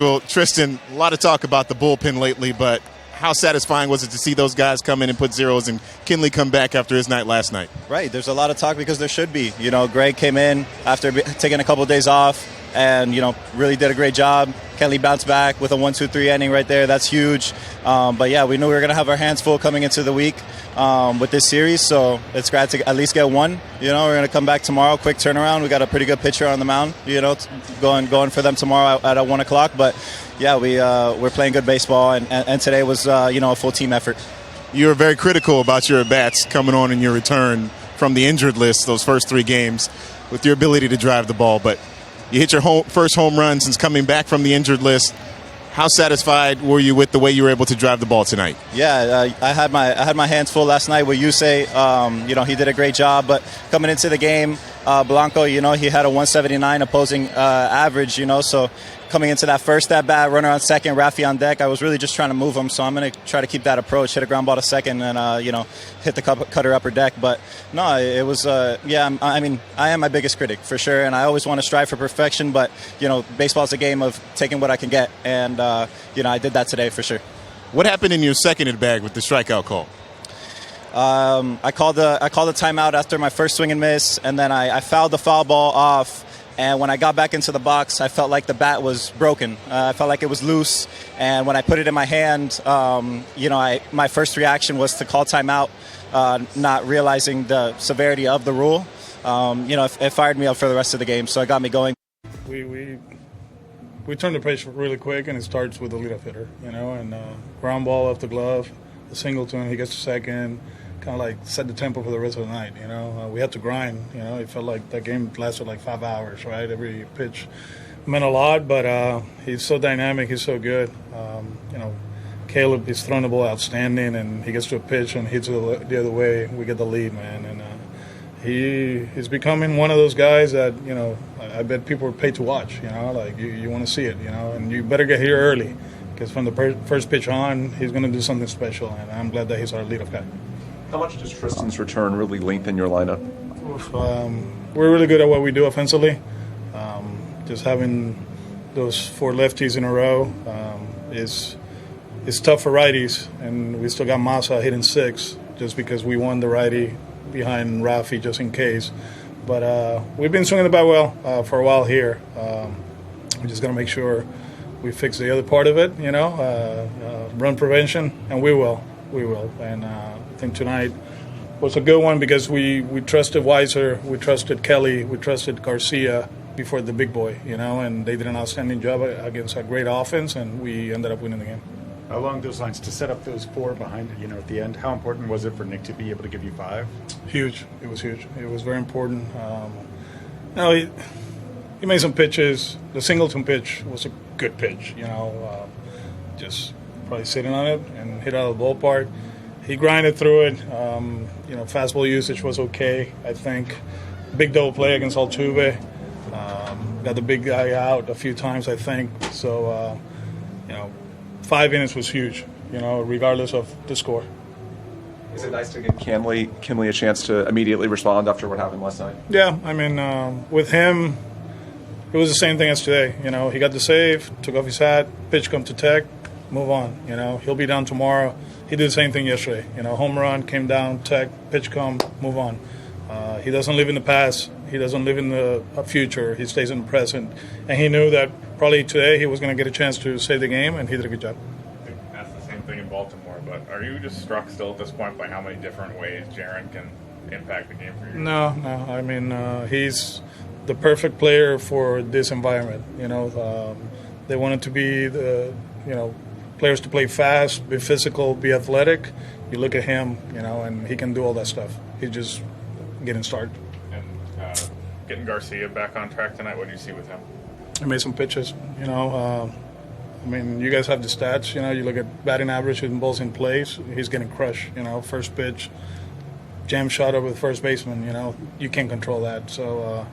Well, Triston, a lot of talk about the bullpen lately, but how satisfying was it to see those guys come in and put zeros and Kinley come back after his night last night? Right. There's a lot of talk because there should be. You know, Greg came in after taking a couple of days off and, you know, really did a great job. Kenley bounced back with a 1-2-3 inning right there. That's huge. But, yeah, we knew we were going to have our hands full coming into the week with this series. So it's glad to at least get one. You know, we're going to come back tomorrow. Quick turnaround. We got a pretty good pitcher on the mound, you know, going for them tomorrow at 1 o'clock. But, yeah, we're playing good baseball. And today was, you know, a full team effort. You were very critical about your at-bats coming on in your return from the injured list those first 3 games with your ability to drive the ball. But you hit your first home run since coming back from the injured list. How satisfied were you with the way you were able to drive the ball tonight? Yeah, I had my hands full last night with Yusei. You know, he did a great job. But coming into the game, Blanco, you know, he had a 179 opposing average, you know, so coming into that first at-bat, runner on second, Rafi on deck, I was really just trying to move him, so I'm going to try to keep that approach, hit a ground ball to second, and, you know, hit the cutter upper deck. But, no, it was, yeah, I mean, I am my biggest critic, for sure, and I always want to strive for perfection, but, you know, baseball is a game of taking what I can get, and, you know, I did that today, for sure. What happened in your second at-bat with the strikeout call? I called the timeout after my first swing and miss, and then I fouled the foul ball off. And when I got back into the box, I felt like the bat was broken. I felt like it was loose. And when I put it in my hand, you know, my first reaction was to call timeout, not realizing the severity of the rule. You know, it fired me up for the rest of the game, so it got me going. We turn the page really quick, and it starts with the leadoff hitter, you know, and ground ball off the glove, the singleton, he gets to second. Kind of like set the tempo for the rest of the night, you know. We had to grind, you know. It felt like that game lasted like 5 hours, right? Every pitch meant a lot, but he's so dynamic, he's so good. You know, Caleb, he's throwing the ball outstanding, and he gets to a pitch and hits it the other way. We get the lead, man. And he's becoming one of those guys that, you know, I bet people are paid to watch, you know. Like, you want to see it, you know. And you better get here early because from the first pitch on, he's going to do something special, and I'm glad that he's our leadoff guy. How much does Triston's return really lengthen your lineup? We're really good at what we do offensively. Just having those 4 lefties in a row is tough for righties, and we still got Massa hitting 6 just because we won the righty behind Rafi just in case. But we've been swinging the bat well for a while here. We just got to make sure we fix the other part of it, you know, run prevention, and we will. And I think tonight was a good one because we trusted Weiser, we trusted Kelly, we trusted Garcia before the big boy, you know, and they did an outstanding job against a great offense, and we ended up winning the game. Along those lines, to set up those 4 behind, you know, at the end, how important was it for Nick to be able to give you 5? Huge. It was huge. It was very important. You know, he made some pitches. The Singleton pitch was a good pitch, you know, just probably sitting on it and hit out of the ballpark. He grinded through it. You know, fastball usage was okay, I think. Big double play against Altuve. Got the big guy out a few times, I think. So, you know, 5 innings was huge, you know, regardless of the score. Is it nice to give Kinley a chance to immediately respond after what happened last night? Yeah, I mean, with him, it was the same thing as today. You know, he got the save, took off his hat, pitch come to Tech, move on. You know, he'll be down tomorrow. He did the same thing yesterday. You know, home run, came down, Tech, pitch come, move on. He doesn't live in the past. He doesn't live in the future. He stays in the present. And he knew that probably today he was going to get a chance to save the game, and he did a good job. That's the same thing in Baltimore, but are you just struck still at this point by how many different ways Jarren can impact the game for you? No. I mean, he's the perfect player for this environment. You know, they wanted to be the, you know, players to play fast, be physical, be athletic. You look at him, you know, and he can do all that stuff. He's just getting started. And getting Garcia back on track tonight, what do you see with him? He made some pitches, you know. I mean, you guys have the stats, you know. You look at batting average and balls in place. He's getting crushed, you know. First pitch, jam shot over the first baseman, you know. You can't control that. So,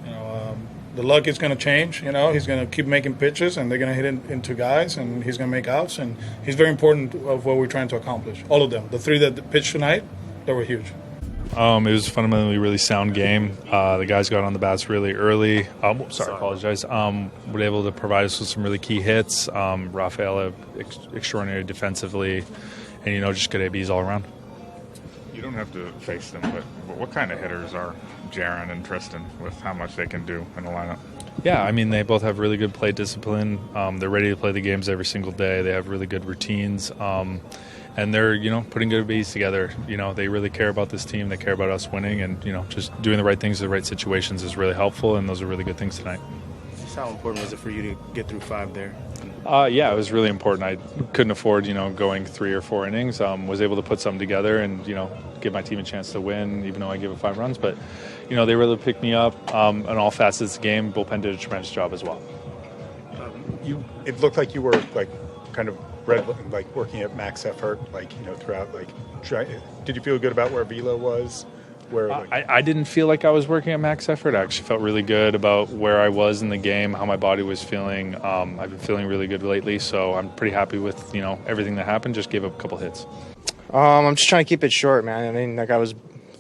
you know, the luck is going to change, you know. He's going to keep making pitches, and they're going to hit into guys, and he's going to make outs. And he's very important of what we're trying to accomplish. All of them. The 3 that pitched tonight, they were huge. It was a fundamentally really sound game. The guys got on the bats really early. Apologize. Were able to provide us with some really key hits. Rafaela, extraordinary defensively, and, just good ABs all around. You don't have to face them, but what kind of hitters are Jarren and Triston with how much they can do in the lineup? Yeah, they both have really good play discipline. They're ready to play the games every single day. They have really good routines. And they're, putting good ABs together. They really care about this team. They care about us winning. And, just doing the right things in the right situations is really helpful. And those are really good things tonight. Just how important was it for you to get through 5 there? Yeah, it was really important. I couldn't afford, going 3 or 4 innings. Was able to put something together and, give my team a chance to win, even though I gave up 5 runs. But, they really picked me up on all facets of the game. Bullpen did a tremendous job as well. It looked like you were kind of working at max effort, throughout. Did you feel good about where Vila was? I didn't feel like I was working at max effort. I actually felt really good about where I was in the game, how my body was feeling. I've been feeling really good lately, so I'm pretty happy with everything that happened. Just gave up a couple hits. I'm just trying to keep it short, man. I was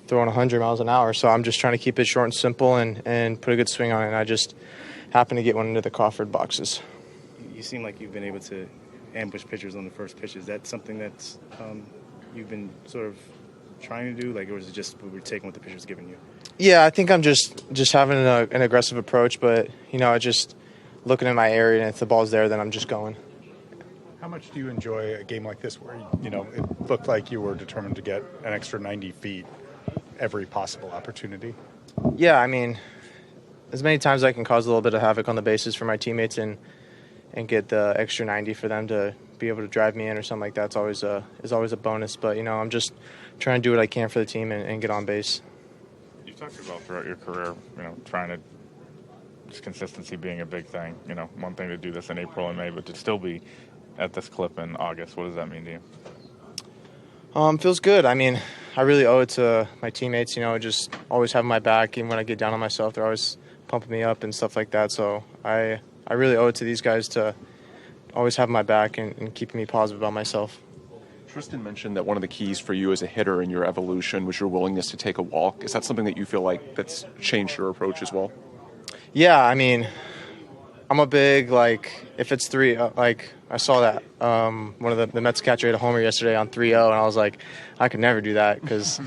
throwing 100 miles an hour, so I'm just trying to keep it short and simple and put a good swing on it. And I just happened to get one into the Crawford boxes. You seem like you've been able to ambush pitchers on the first pitch. Is that something that's you've been sort of trying to do, or is it just we were taking what the pitcher's giving you? Yeah, I think I'm just having an aggressive approach, but I just looking at my area, and if the ball's there, then I'm just going. How much do you enjoy a game like this, where it looked like you were determined to get an extra 90 feet every possible opportunity? Yeah, as many times as I can cause a little bit of havoc on the bases for my teammates and get the extra 90 for them to be able to drive me in or something like that is always a bonus. But, I'm just trying to do what I can for the team and get on base. You talked about throughout your career, trying to just consistency being a big thing. One thing to do this in April and May, but to still be at this clip in August. What does that mean to you? Feels good. I really owe it to my teammates, just always having my back. Even when I get down on myself, they're always pumping me up and stuff like that. So I really owe it to these guys to always have my back and keeping me positive about myself. Triston mentioned that one of the keys for you as a hitter in your evolution was your willingness to take a walk. Is that something that you feel like that's changed your approach as well? Yeah, I'm a big, if it's 3, I saw that one of the Mets catcher hit a homer yesterday on 3-0, and I was like, I could never do that because,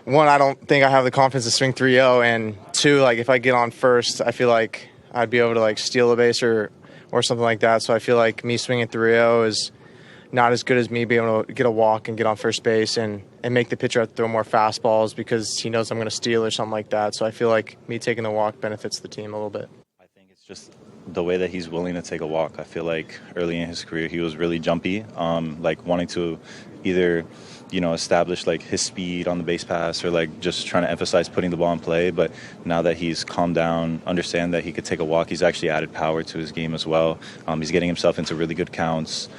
one, I don't think I have the confidence to swing 3-0, and 2, if I get on first, I feel like I'd be able to, steal a base or something like that. So I feel like me swinging 3-0 is not as good as me being able to get a walk and get on first base and make the pitcher have to throw more fastballs because he knows I'm going to steal or something like that. So I feel like me taking the walk benefits the team a little bit. I think it's just the way that he's willing to take a walk. I feel like early in his career he was really jumpy, wanting to either establish his speed on the base pass or just trying to emphasize putting the ball in play. But now that he's calmed down, understand that he could take a walk, he's actually added power to his game as well. He's getting himself into really good counts,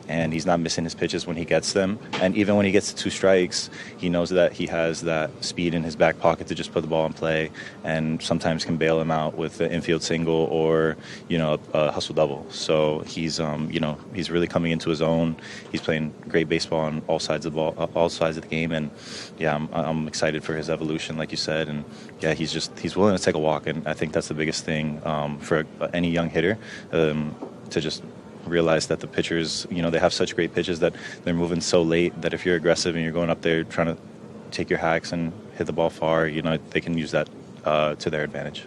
and he's not missing his pitches when he gets them. And even when he gets to 2 strikes, he knows that he has that speed in his back pocket to just put the ball in play, and sometimes can bail him out with an infield single or, a hustle double. So he's, he's really coming into his own. He's playing great baseball on all sides of the ball, all sides of the game. And yeah, I'm excited for his evolution, like you said. And yeah, he's willing to take a walk. And I think that's the biggest thing for any young hitter, to just realize that the pitchers, they have such great pitches that they're moving so late that if you're aggressive and you're going up there trying to take your hacks and hit the ball far, they can use that to their advantage.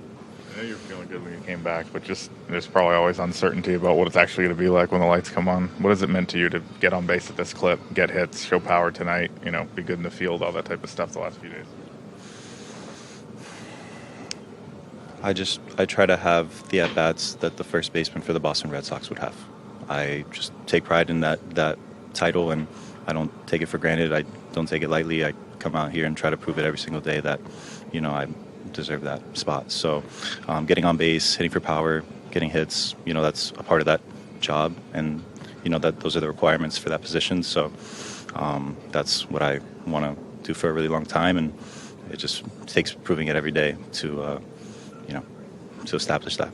I know you were feeling good when you came back, but just there's probably always uncertainty about what it's actually going to be like when the lights come on. What has it meant to you to get on base at this clip, get hits, show power tonight, be good in the field, all that type of stuff the last few days? I try to have the at-bats that the first baseman for the Boston Red Sox would have. I just take pride in that title, and I don't take it for granted. I don't take it lightly. I come out here and try to prove it every single day that, I deserve that spot. So getting on base, hitting for power, getting hits, that's a part of that job, and, that those are the requirements for that position. So that's what I want to do for a really long time, and it just takes proving it every day to establish that.